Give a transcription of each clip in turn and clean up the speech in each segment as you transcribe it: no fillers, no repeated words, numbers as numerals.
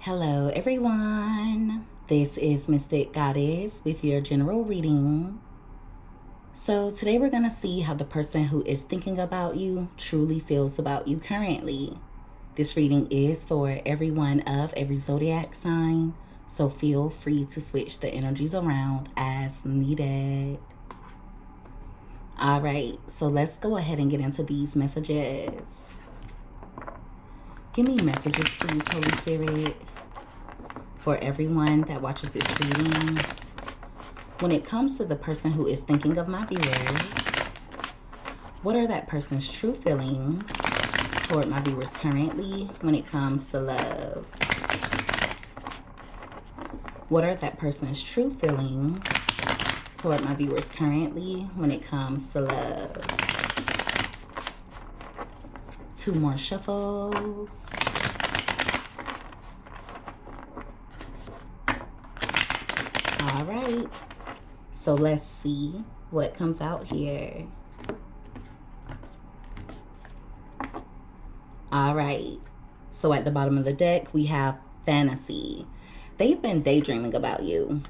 Hello everyone, this is Mystic Goddess with your general reading. So today we're going to see how the person who is thinking about you truly feels about you currently. This reading is for everyone of every zodiac sign, so feel free to switch the energies around as needed. Alright, so let's go ahead and get into these messages. Give me messages, please, Holy Spirit, for everyone that watches this reading. When it comes to the person who is thinking of my viewers, what are that person's true feelings toward my viewers currently when it comes to love? What are that person's true feelings toward my viewers currently when it comes to love? 2 more shuffles. All right, so let's see what comes out here. All right, so at the bottom of the deck, we have fantasy. They've been daydreaming about you.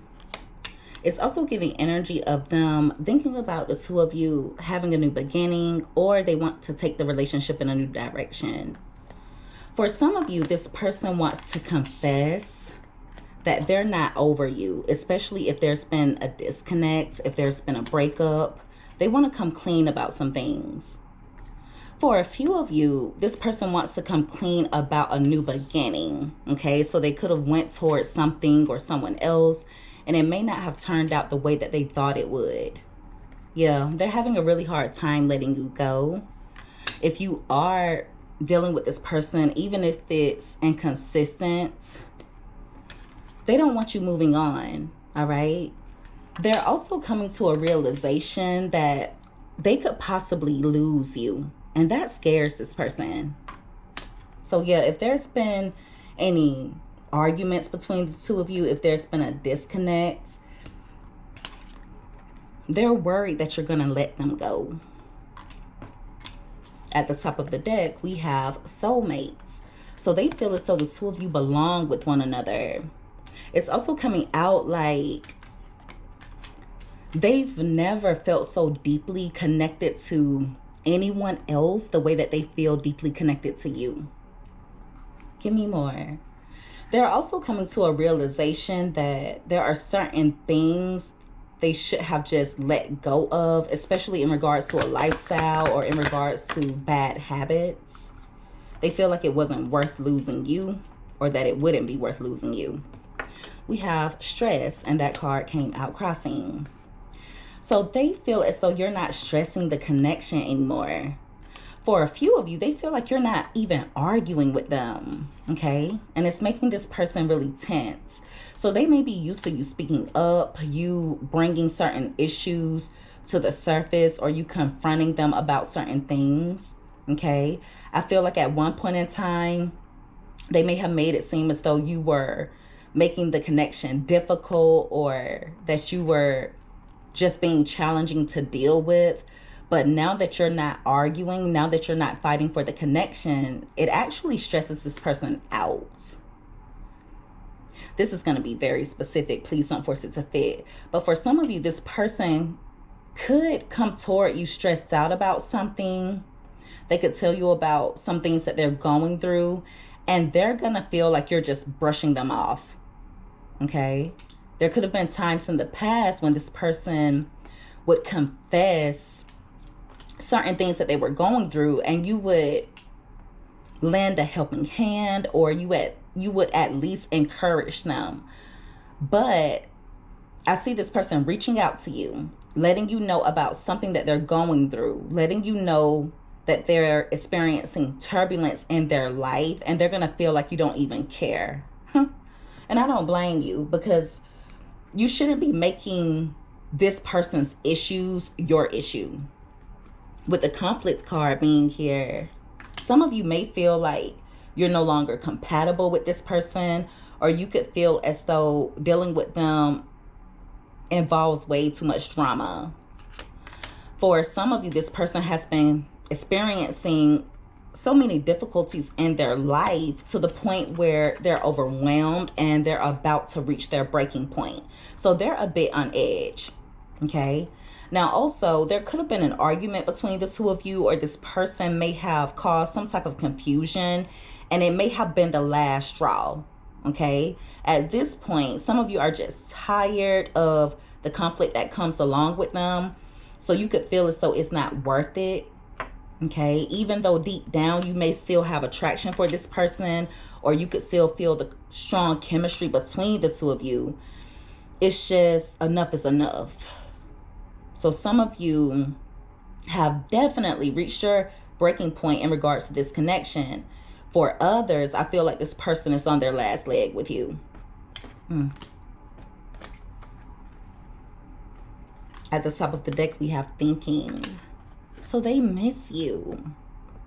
It's also giving energy of them thinking about the two of you having a new beginning, or they want to take the relationship in a new direction. For some of you, this person wants to confess that they're not over you, especially if there's been a disconnect, if there's been a breakup. They want to come clean about some things. For a few of you, this person wants to come clean about a new beginning, okay? So they could have went towards something or someone else, and it may not have turned out the way that they thought it would. Yeah, they're having a really hard time letting you go. If you are dealing with this person, even if it's inconsistent, they don't want you moving on, all right? They're also coming to a realization that they could possibly lose you, and that scares this person. So yeah, if there's been any arguments between the two of you, if there's been a disconnect, they're worried that you're going to let them go. At the top of the deck, we have soulmates. So they feel as though the two of you belong with one another. It's also coming out like they've never felt so deeply connected to anyone else the way that they feel deeply connected to you. Give me more. They're also coming to a realization that there are certain things they should have just let go of, especially in regards to a lifestyle or in regards to bad habits. They feel like it wasn't worth losing you, or that it wouldn't be worth losing you. We have stress, and that card came out crossing. So they feel as though you're not stressing the connection anymore. For a few of you, they feel like you're not even arguing with them, okay? And it's making this person really tense. So they may be used to you speaking up, you bringing certain issues to the surface, or you confronting them about certain things, okay? I feel like at one point in time, they may have made it seem as though you were making the connection difficult, or that you were just being challenging to deal with. But now that you're not arguing, now that you're not fighting for the connection, it actually stresses this person out. This is going to be very specific. Please don't force it to fit. But for some of you, this person could come toward you stressed out about something. They could tell you about some things that they're going through, and they're going to feel like you're just brushing them off. Okay? There could have been times in the past when this person would confess certain things that they were going through, and you would lend a helping hand, or you would at least encourage them. But I see this person reaching out to you, letting you know about something that they're going through, letting you know that they're experiencing turbulence in their life, and they're going to feel like you don't even care. And I don't blame you, because you shouldn't be making this person's issues your issue. With the conflict card being here, some of you may feel like you're no longer compatible with this person, or you could feel as though dealing with them involves way too much drama. For some of you, this person has been experiencing so many difficulties in their life to the point where they're overwhelmed and they're about to reach their breaking point. So they're a bit on edge. Okay. Now, also, there could have been an argument between the two of you, or this person may have caused some type of confusion, and it may have been the last straw. Okay. At this point, some of you are just tired of the conflict that comes along with them. So you could feel as though it's not worth it. Okay, even though deep down you may still have attraction for this person, or you could still feel the strong chemistry between the two of you, it's just enough is enough. So some of you have definitely reached your breaking point in regards to this connection. For others, I feel like this person is on their last leg with you. At the top of the deck, we have thinking. So they miss you.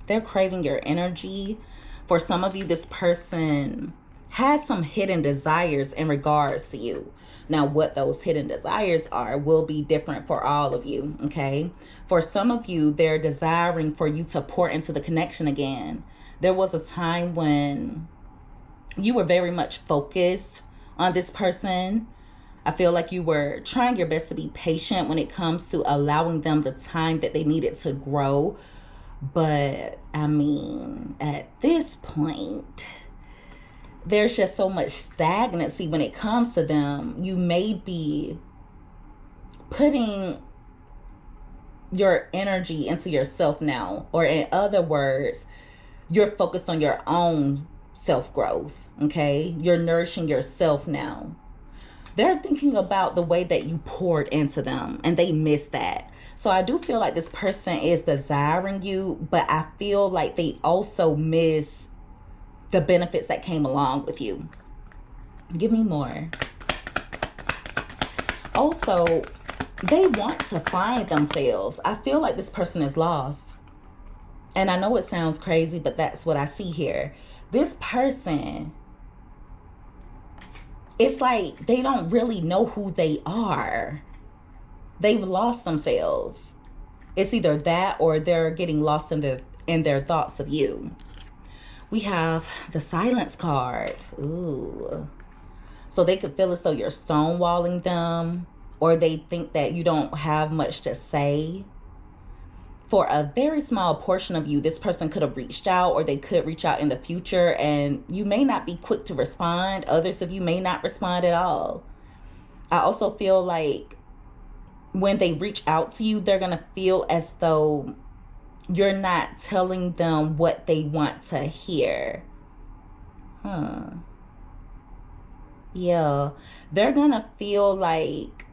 They're craving your energy. For some of you, this person has some hidden desires in regards to you. Now, what those hidden desires are will be different for all of you, okay? For some of you, they're desiring for you to pour into the connection again. There was a time when you were very much focused on this person. I feel like you were trying your best to be patient when it comes to allowing them the time that they needed to grow. But, I mean, at this point, there's just so much stagnancy when it comes to them. You may be putting your energy into yourself now. Or in other words, you're focused on your own self-growth, okay? You're nourishing yourself now. They're thinking about the way that you poured into them, and they miss that. So I do feel like this person is desiring you, but I feel like they also miss the benefits that came along with you. Give me more. Also, they want to find themselves. I feel like this person is lost. And I know it sounds crazy, but that's what I see here. This person, it's like they don't really know who they are. They've lost themselves. It's either that or they're getting lost in their thoughts of you. We have the silence card. Ooh. So they could feel as though you're stonewalling them, or they think that you don't have much to say. For a very small portion of you, this person could have reached out, or they could reach out in the future, and you may not be quick to respond. Others of you may not respond at all. I also feel like when they reach out to you, they're going to feel as though you're not telling them what they want to hear. Yeah. They're going to feel like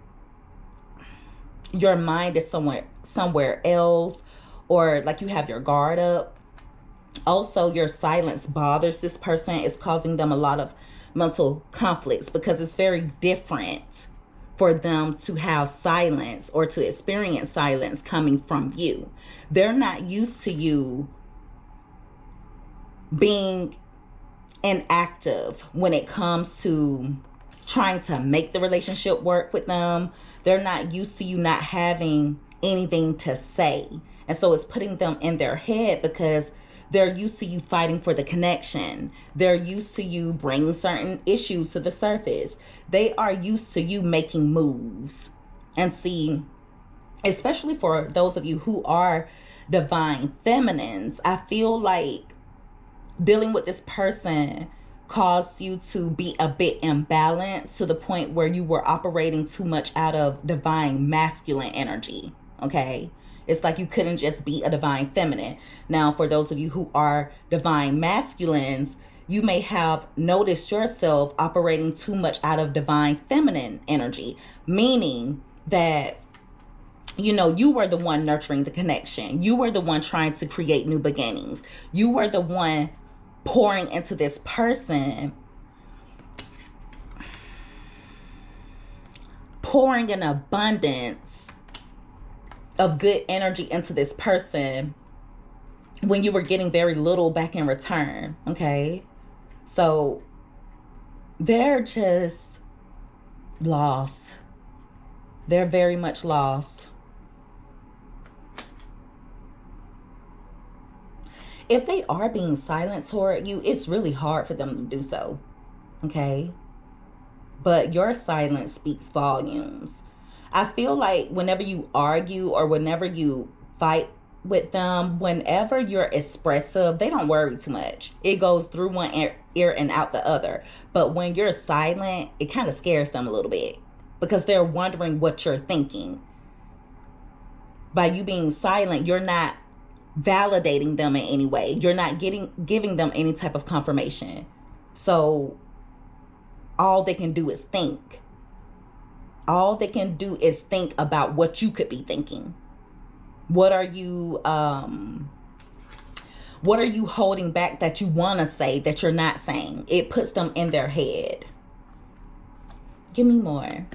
your mind is somewhere else, or like you have your guard up. Also, your silence bothers this person. It's causing them a lot of mental conflicts, because it's very different for them to have silence or to experience silence coming from you. They're not used to you being inactive when it comes to trying to make the relationship work with them. They're not used to you not having anything to say. And so it's putting them in their head, because they're used to you fighting for the connection. They're used to you bringing certain issues to the surface. They are used to you making moves. And see, especially for those of you who are divine feminines, I feel like dealing with this person caused you to be a bit imbalanced, to the point where you were operating too much out of divine masculine energy. Okay? It's like you couldn't just be a divine feminine. Now, for those of you who are divine masculines, you may have noticed yourself operating too much out of divine feminine energy, meaning that, you know, you were the one nurturing the connection. You were the one trying to create new beginnings. You were the one pouring into this person, pouring an abundance of good energy into this person, when you were getting very little back in return. Okay, so they're just lost. They're very much lost. If they are being silent toward you, it's really hard for them to do so. Okay? But your silence speaks volumes. I feel like whenever you argue or whenever you fight with them, whenever you're expressive, they don't worry too much. It goes through one ear and out the other. But when you're silent, it kind of scares them a little bit because they're wondering what you're thinking. By you being silent, you're not validating them in any way. You're not giving them any type of confirmation. So all they can do is think. All they can do is think about what you could be thinking. What are you holding back that you want to say that you're not saying? It puts them in their head. Give me more.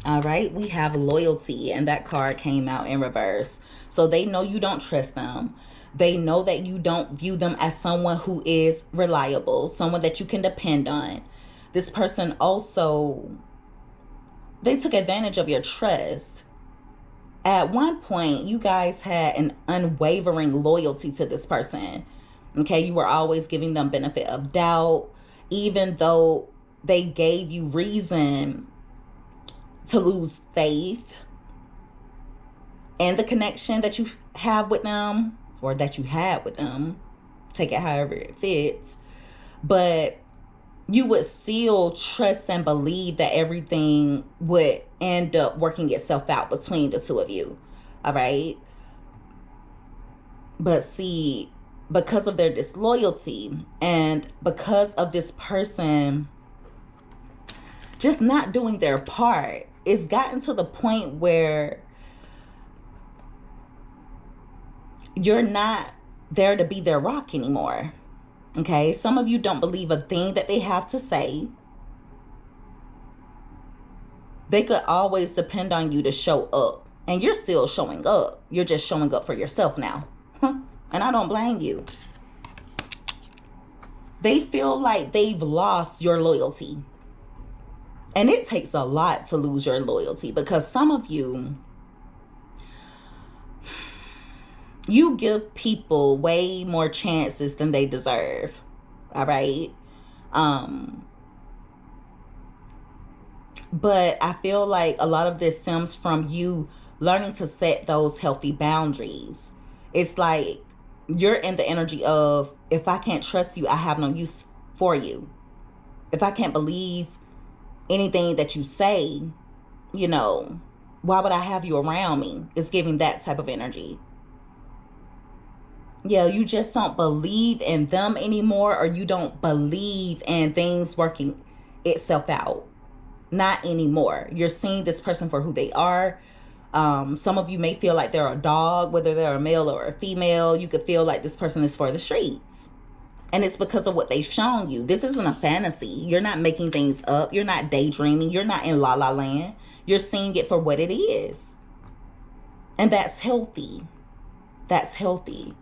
All right, we have loyalty, and that card came out in reverse. So they know you don't trust them. They know that you don't view them as someone who is reliable, someone that you can depend on. This person also, they took advantage of your trust. At one point, you guys had an unwavering loyalty to this person. Okay, you were always giving them benefit of doubt, even though they gave you reason to lose faith and the connection that you have with them, or that you had with them. Take it however it fits. But you would still trust and believe that everything would end up working itself out between the two of you. All right. But see, because of their disloyalty and because of this person just not doing their part, it's gotten to the point where you're not there to be their rock anymore. Okay, some of you don't believe a thing that they have to say. They could always depend on you to show up. And you're still showing up. You're just showing up for yourself now. And I don't blame you. They feel like they've lost your loyalty. And it takes a lot to lose your loyalty, because some of you give people way more chances than they deserve. All right. But I feel like a lot of this stems from you learning to set those healthy boundaries. It's like you're in the energy of, if I can't trust you, I have no use for you. If I can't believe anything that you say, you know, why would I have you around me? It's giving that type of energy. Yeah, you just don't believe in them anymore, or you don't believe in things working itself out. Not anymore. You're seeing this person for who they are. Some of you may feel like they're a dog, whether they're a male or a female. You could feel like this person is for the streets. And it's because of what they've shown you. This isn't a fantasy. You're not making things up. You're not daydreaming. You're not in la la land. You're seeing it for what it is. And that's healthy. That's healthy.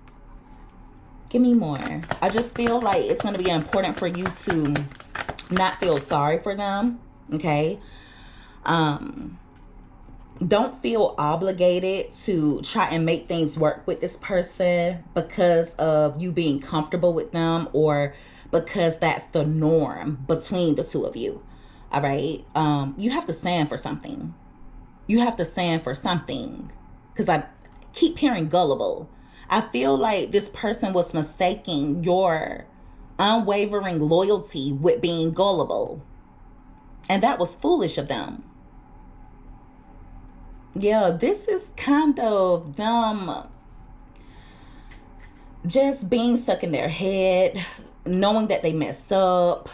Give me more. I just feel like it's going to be important for you to not feel sorry for them. Okay. Don't feel obligated to try and make things work with this person because of you being comfortable with them, or because that's the norm between the two of you. All right. You have to stand for something. You have to stand for something, because I keep hearing gullible. I feel like this person was mistaking your unwavering loyalty with being gullible. And that was foolish of them. Yeah, this is kind of them just being stuck in their head, knowing that they messed up.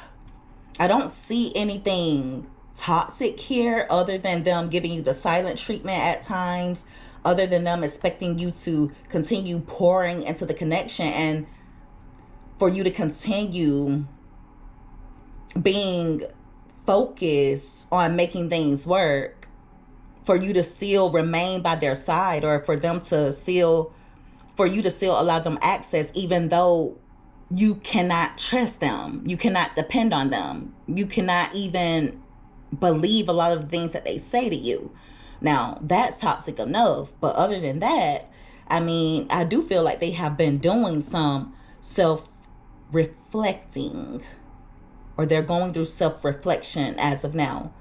I don't see anything toxic here other than them giving you the silent treatment at times, other than them expecting you to continue pouring into the connection and for you to continue being focused on making things work, for you to still remain by their side, or for them to still, for you to still allow them access, even though you cannot trust them. You cannot depend on them. You cannot even believe a lot of the things that they say to you. Now, that's toxic enough. But other than that, I mean, I do feel like they have been doing some self-reflecting, or they're going through self-reflection as of now.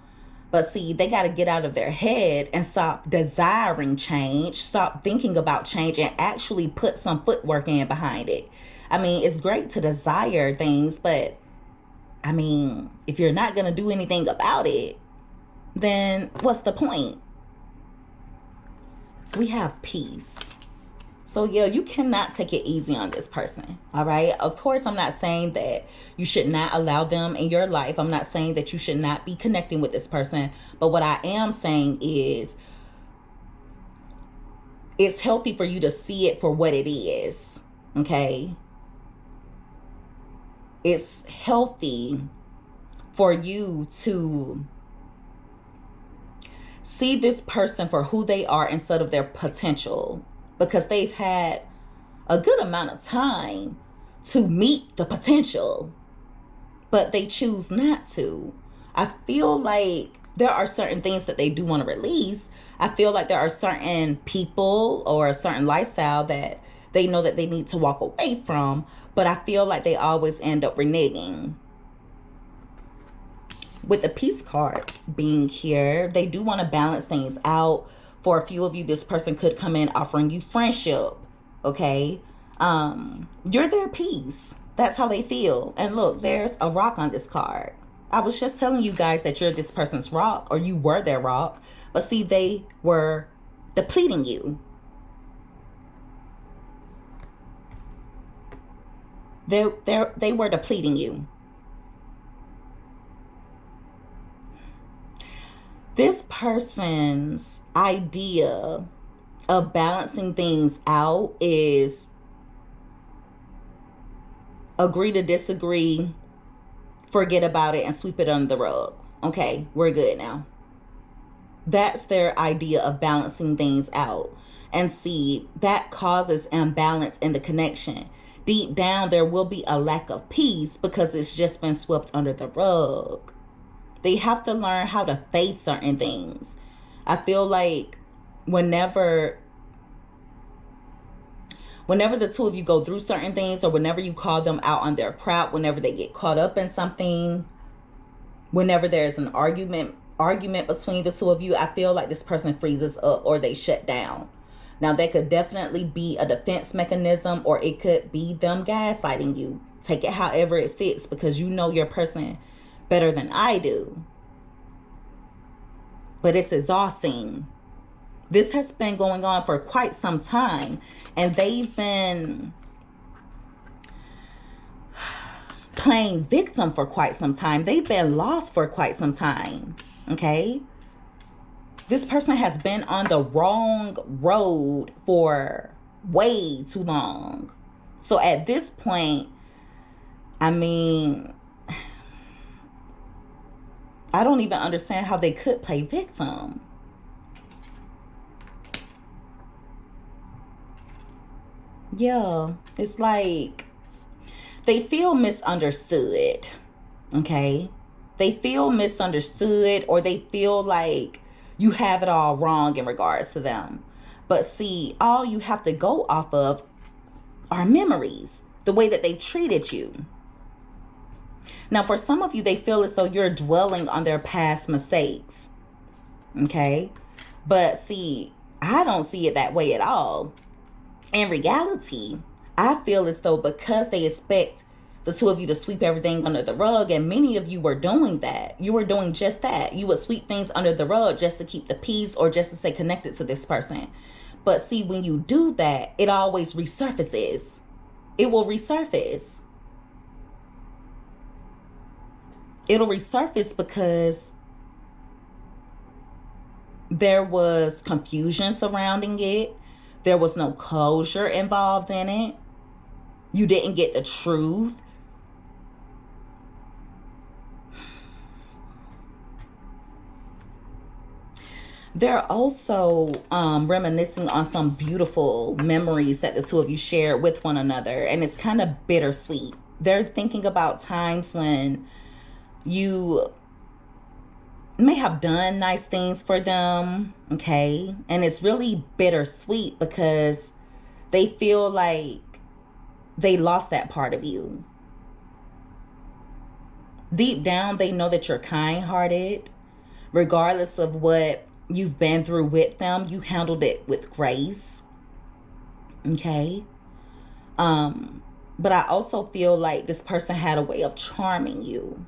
But see, they got to get out of their head and stop desiring change, stop thinking about change, and actually put some footwork in behind it. I mean, it's great to desire things, but I mean, if you're not going to do anything about it, then what's the point? We have peace. So yeah, you cannot take it easy on this person. All right. Of course, I'm not saying that you should not allow them in your life. I'm not saying that you should not be connecting with this person. But what I am saying is it's healthy for you to see it for what it is. Okay. It's healthy for you to see this person for who they are instead of their potential, because they've had a good amount of time to meet the potential, but they choose not to. I feel like there are certain things that they do want to release. I feel like there are certain people or a certain lifestyle that they know that they need to walk away from, but I feel like they always end up reneging. With the peace card being here, they do want to balance things out. For a few of you, this person could come in offering you friendship. Okay. You're their peace. That's how they feel. And look, there's a rock on this card. I was just telling you guys that you're this person's rock, or you were their rock. But see, they were depleting you. They were depleting you. This person's idea of balancing things out is agree to disagree, forget about it, and sweep it under the rug. Okay, we're good now. That's their idea of balancing things out. And see, that causes imbalance in the connection. Deep down, there will be a lack of peace because it's just been swept under the rug. They have to learn how to face certain things. I feel like whenever the two of you go through certain things, or whenever you call them out on their crap, whenever they get caught up in something, whenever there's an argument between the two of you, I feel like this person freezes up or they shut down. Now, that could definitely be a defense mechanism, or it could be them gaslighting you. Take it however it fits, because you know your person better than I do. But it's exhausting. This has been going on for quite some time, and they've been playing victim for quite some time. They've been lost for quite some time. Okay? This person has been on the wrong road for way too long. So at this point, I mean, I don't even understand how they could play victim. Yeah, it's like they feel misunderstood. Okay? They feel misunderstood, or they feel like you have it all wrong in regards to them. But see, all you have to go off of are memories, the way that they treated you. Now, for some of you, they feel as though you're dwelling on their past mistakes. Okay? But see, I don't see it that way at all. In reality, I feel as though because they expect the two of you to sweep everything under the rug, and many of you were doing that. You were doing just that. You would sweep things under the rug just to keep the peace, or just to stay connected to this person. But see, when you do that, it always resurfaces. It will resurface. It'll resurface because there was confusion surrounding it. There was no closure involved in it. You didn't get the truth. They're also reminiscing on some beautiful memories that the two of you shared with one another. And it's kind of bittersweet. They're thinking about times when you may have done nice things for them. Okay. And it's really bittersweet because They feel like they lost that part of you. Deep down, they know that you're kind-hearted. Regardless of what you've been through with them, you handled it with grace. Okay? But I also feel like this person had a way of charming you.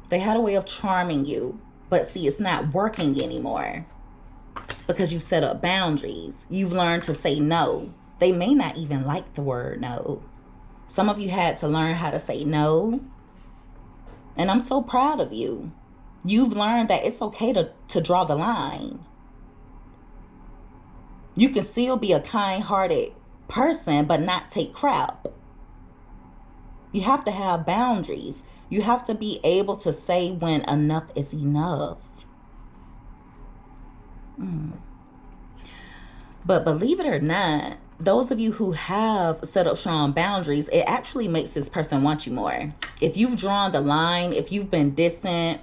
They had a way of charming you. But see, it's not working anymore. Because you set up boundaries. You've learned to say no. They may not even like the word no. Some of you had to learn how to say no. And I'm so proud of you. You've learned that it's okay to draw the line. You can still be a kind-hearted person, but not take crap. You have to have boundaries. You have to be able to say when enough is enough. But believe it or not, those of you who have set up strong boundaries, it actually makes this person want you more. If you've drawn the line, if you've been distant,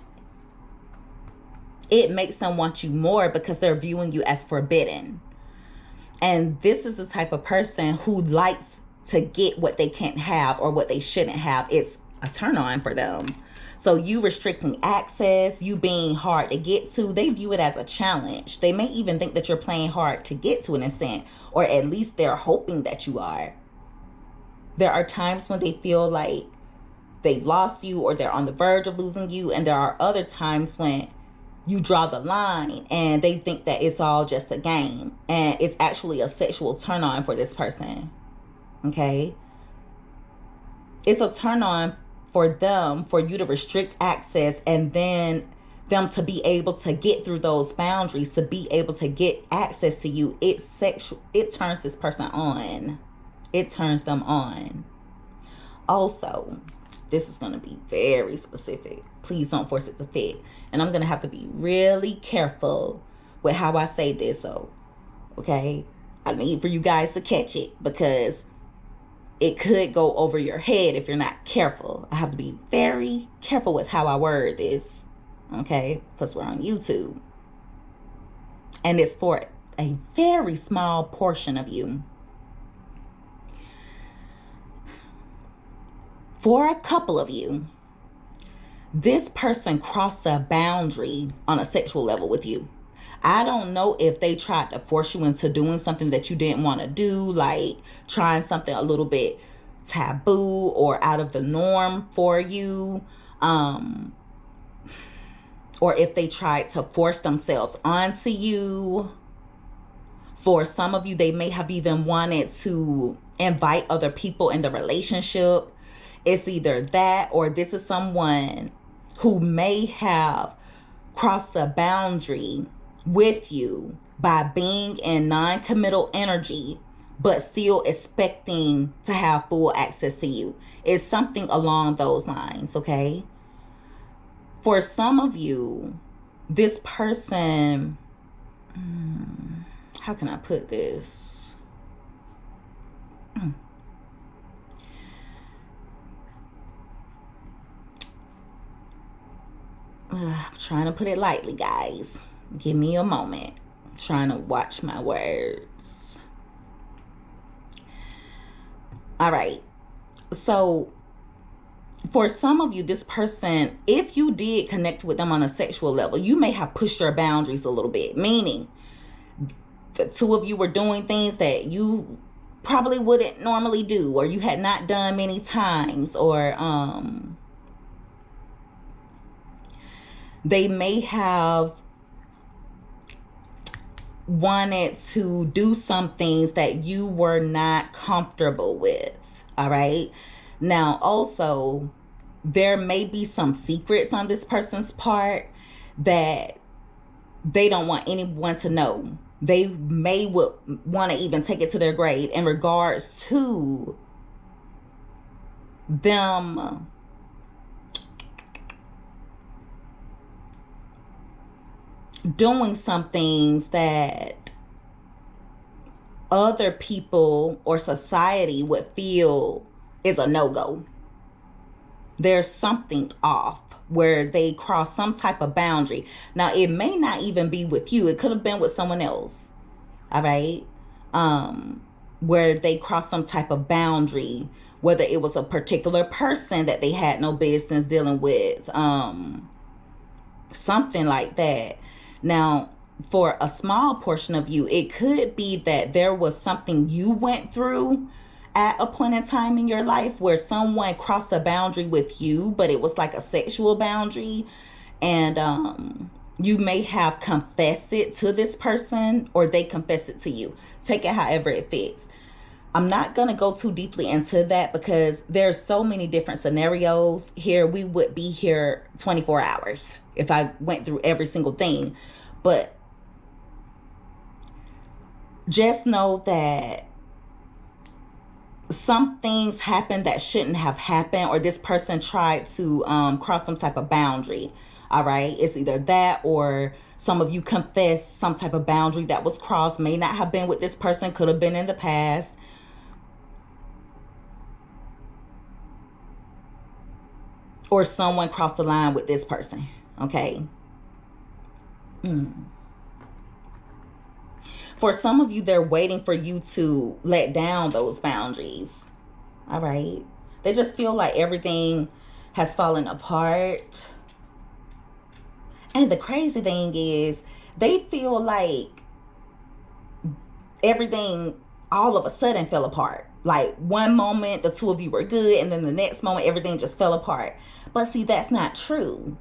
it makes them want you more because they're viewing you as forbidden. And this is the type of person who likes to get what they can't have or what they shouldn't have. It's a turn on for them. So you restricting access, you being hard to get to, they view it as a challenge. They may even think that you're playing hard to get to an extent, or at least they're hoping that you are. There are times when they feel like they've lost you or they're on the verge of losing you. And there are other times when you draw the line and they think that it's all just a game and it's actually a sexual turn on for this person. Okay? It's a turn on for them, for you to restrict access and then them to be able to get through those boundaries, to be able to get access to you. It's sexual. It turns this person on. It turns them on. Also, this is going to be very specific. Please don't force it to fit. And I'm going to have to be really careful with how I say this. So, okay, I need for you guys to catch it because it could go over your head if you're not careful. I have to be very careful with how I word this, okay? Because we're on YouTube. And it's for a very small portion of you. For a couple of you, this person crossed a boundary on a sexual level with you. I don't know if they tried to force you into doing something that you didn't want to do, like trying something a little bit taboo or out of the norm for you. Or if they tried to force themselves onto you. For some of you, they may have even wanted to invite other people in the relationship. It's either that or this is someone who may have crossed a boundary with you by being in non-committal energy, but still expecting to have full access to you. It's something along those lines, okay? For some of you, this person, how can I put this? I'm trying to put it lightly, guys. Give me a moment. I'm trying to watch my words. All right. So for some of you, this person, if you did connect with them on a sexual level, you may have pushed your boundaries a little bit. Meaning the two of you were doing things that you probably wouldn't normally do, or you had not done many times, or they may have wanted to do some things that you were not comfortable with. All right. Now, also, there may be some secrets on this person's part that they don't want anyone to know. They may want to even take it to their grave in regards to them doing some things that other people or society would feel is a no-go. There's something off where they cross some type of boundary. Now, it may not even be with you. It could have been with someone else. All right. where they crossed some type of boundary, whether it was a particular person that they had no business dealing with, something like that. Now, for a small portion of you, it could be that there was something you went through at a point in time in your life where someone crossed a boundary with you, but it was like a sexual boundary, and you may have confessed it to this person, or they confessed it to you. Take it however it fits. I'm not going to go too deeply into that because there's so many different scenarios here. We would be here 24 hours if I went through every single thing. But just know that some things happened that shouldn't have happened, or this person tried to cross some type of boundary. All right. It's either that, or some of you confess some type of boundary that was crossed. May not have been with this person, could have been in the past. Or someone crossed the line with this person. Okay. For some of you, they're waiting for you to let down those boundaries. All right. They just feel like everything has fallen apart. And the crazy thing is, they feel like everything all of a sudden fell apart. Like one moment, the two of you were good, and then the next moment, everything just fell apart. But see, that's not true.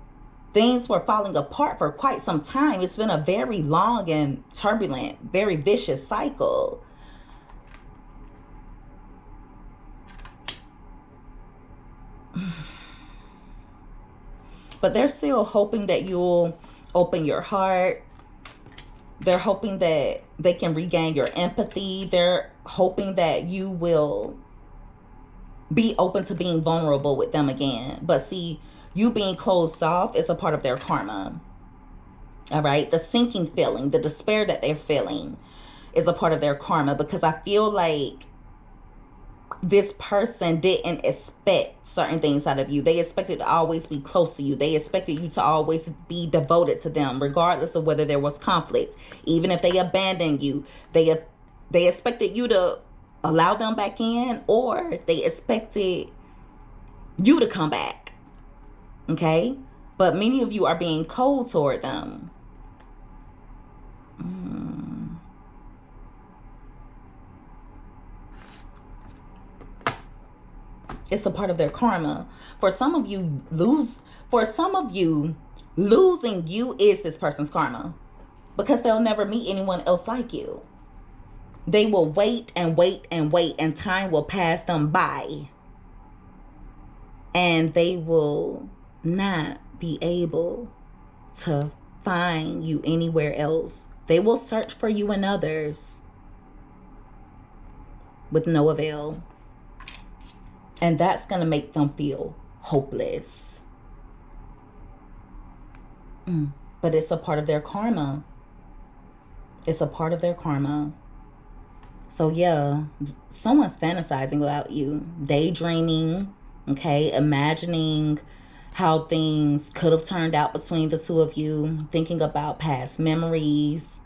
Things were falling apart for quite some time. It's been a very long and turbulent, very vicious cycle. But they're still hoping that you'll open your heart. They're hoping that they can regain your empathy. They're hoping that you will be open to being vulnerable with them again. But see, you being closed off is a part of their karma. All right. The sinking feeling, the despair that they're feeling is a part of their karma, because I feel like this person didn't expect certain things out of you. They expected to always be close to you. They expected you to always be devoted to them, regardless of whether there was conflict. Even if they abandoned you, they expected you to allow them back in, or they expected you to come back. Okay? But many of you are being cold toward them. It's a part of their karma. For some of you, losing you is this person's karma, because they'll never meet anyone else like you. They will wait and wait and wait, and time will pass them by, and they will not be able to find you anywhere else. They will search for you in others with no avail. And that's going to make them feel hopeless. But it's a part of their karma. It's a part of their karma. So yeah, someone's fantasizing about you, daydreaming, okay, imagining how things could have turned out between the two of you, thinking about past memories.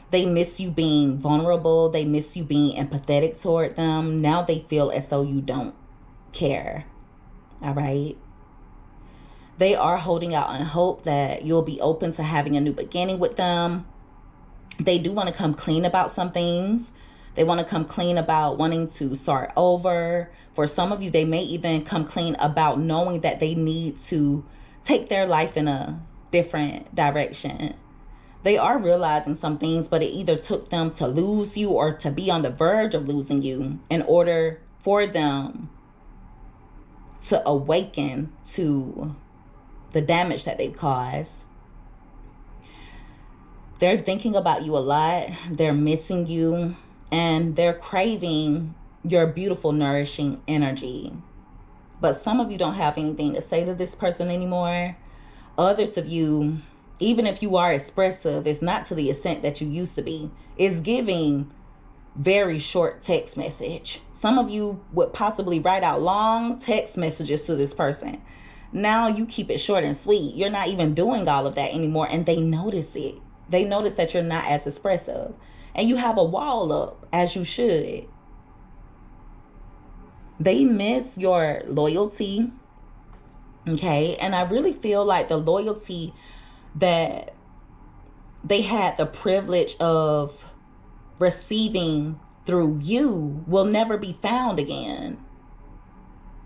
They miss you being vulnerable. They miss you being empathetic toward them. Now they feel as though you don't care. All right. They are holding out on hope that you'll be open to having a new beginning with them. They do want to come clean about some things. They want to come clean about wanting to start over. For some of you, they may even come clean about knowing that they need to take their life in a different direction. They are realizing some things, but it either took them to lose you or to be on the verge of losing you in order for them to awaken to the damage that they've caused. They're thinking about you a lot. They're missing you, and they're craving your beautiful, nourishing energy. But some of you don't have anything to say to this person anymore. Others of you, even if you are expressive, it's not to the extent that you used to be. It's giving very short text message. Some of you would possibly write out long text messages to this person. Now you keep it short and sweet. You're not even doing all of that anymore, and they notice it. They notice that you're not as expressive. and you have a wall up, as you should. They miss your loyalty. Okay. And I really feel like the loyalty that they had the privilege of receiving through you will never be found again.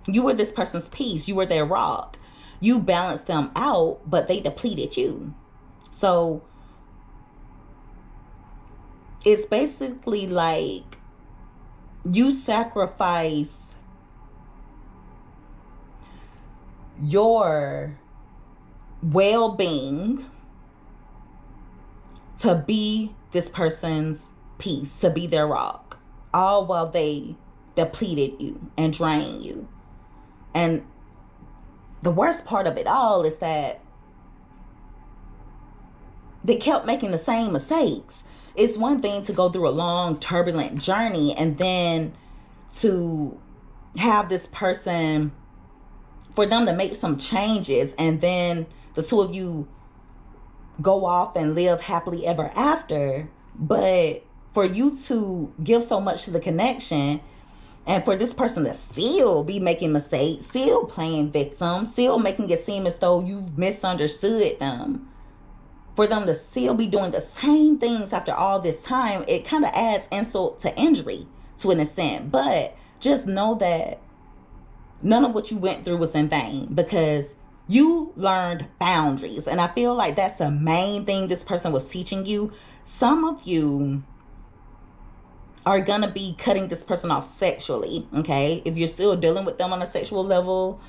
You were this person's piece. You were their rock. You balanced them out, but they depleted you. So it's basically like you sacrifice your well-being to be this person's piece, to be their rock, all while they depleted you and drained you. And the worst part of it all is that they kept making the same mistakes. It's one thing to go through a long, turbulent journey and then to have this person, for them to make some changes, and then the two of you go off and live happily ever after. But for you to give so much to the connection, and for this person to still be making mistakes, still playing victim, still making it seem as though you misunderstood them, for them to still be doing the same things after all this time, it kind of adds insult to injury to an extent. But just know that none of what you went through was in vain, because you learned boundaries. And I feel like that's the main thing this person was teaching you. Some of you are going to be cutting this person off sexually, okay? If you're still dealing with them on a sexual level,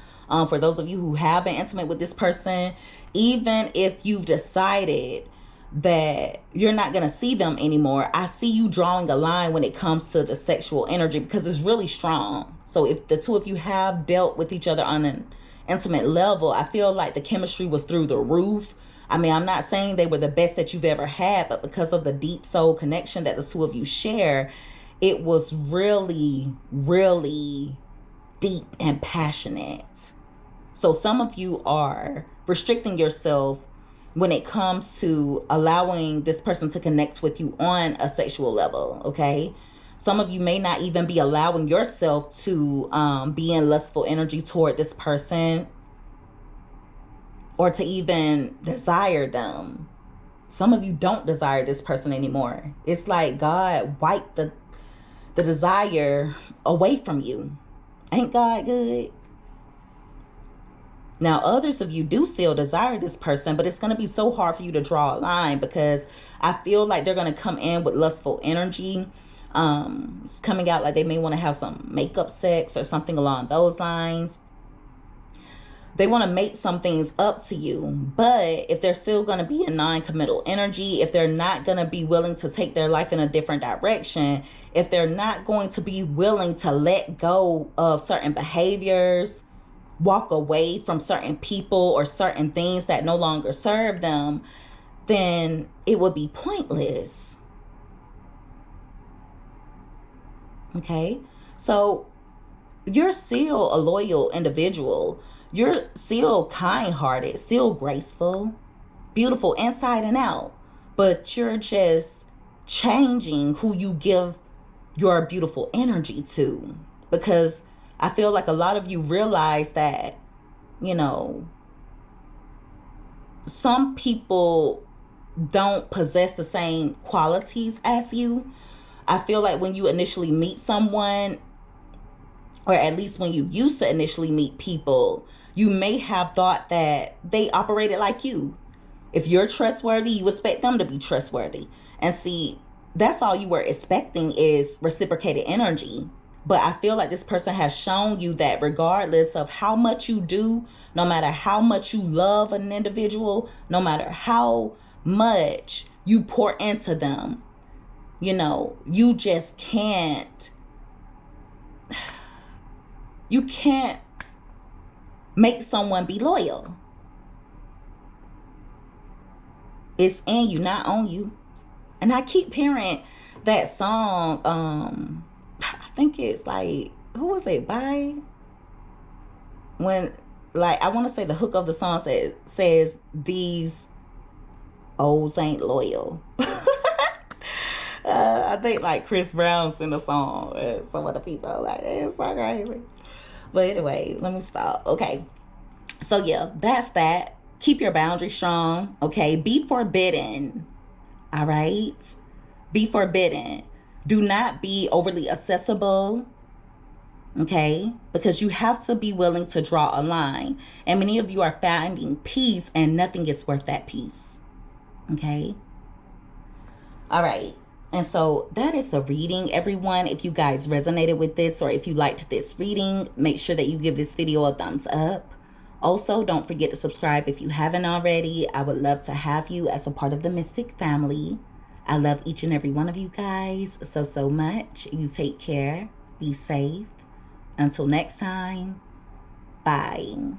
for those of you who have been intimate with this person, even if you've decided that you're not going to see them anymore, I see you drawing a line when it comes to the sexual energy, because it's really strong. So if the two of you have dealt with each other on an intimate level, I feel like the chemistry was through the roof. I mean, I'm not saying they were the best that you've ever had, but because of the deep soul connection that the two of you share, it was really, really deep and passionate. So some of you are restricting yourself when it comes to allowing this person to connect with you on a sexual level, okay? Some of you may not even be allowing yourself to be in lustful energy toward this person, or to even desire them. Some of you don't desire this person anymore. It's like God wiped the desire away from you. Ain't God good? Now, others of you do still desire this person, but it's going to be so hard for you to draw a line, because I feel like they're going to come in with lustful energy. It's coming out like they may want to have some makeup sex or something along those lines. They want to make some things up to you, but if they're still going to be in non-committal energy, if they're not going to be willing to take their life in a different direction, if they're not going to be willing to let go of certain behaviors, walk away from certain people or certain things that no longer serve them, then it would be pointless. Okay? So you're still a loyal individual. You're still kind-hearted, still graceful, beautiful inside and out. But you're just changing who you give your beautiful energy to. Because I feel like a lot of you realize that, you know, some people don't possess the same qualities as you. I feel like when you initially meet someone, or at least when you used to initially meet people, you may have thought that they operated like you. If you're trustworthy, you expect them to be trustworthy. And see, that's all you were expecting is reciprocated energy. But I feel like this person has shown you that regardless of how much you do, no matter how much you love an individual, no matter how much you pour into them, you know, you just can't, you can't make someone be loyal. It's in you, not on you. And I keep hearing that song, I think it's like, who was it by? When, like, I want to say the hook of the song says these O's ain't loyal. I think like Chris Brown sent a song and some of the people like, it's so crazy. But anyway, let me stop. Okay. So yeah, that's that. Keep your boundaries strong. Okay. Be forbidden. All right. Be forbidden. Do not be overly accessible. Okay. Because you have to be willing to draw a line. And many of you are finding peace and nothing is worth that peace. Okay. All right. And so that is the reading, everyone. If you guys resonated with this or if you liked this reading, make sure that you give this video a thumbs up. Also, don't forget to subscribe if you haven't already. I would love to have you as a part of the Mystic family. I love each and every one of you guys so much. You take care. Be safe. Until next time. Bye.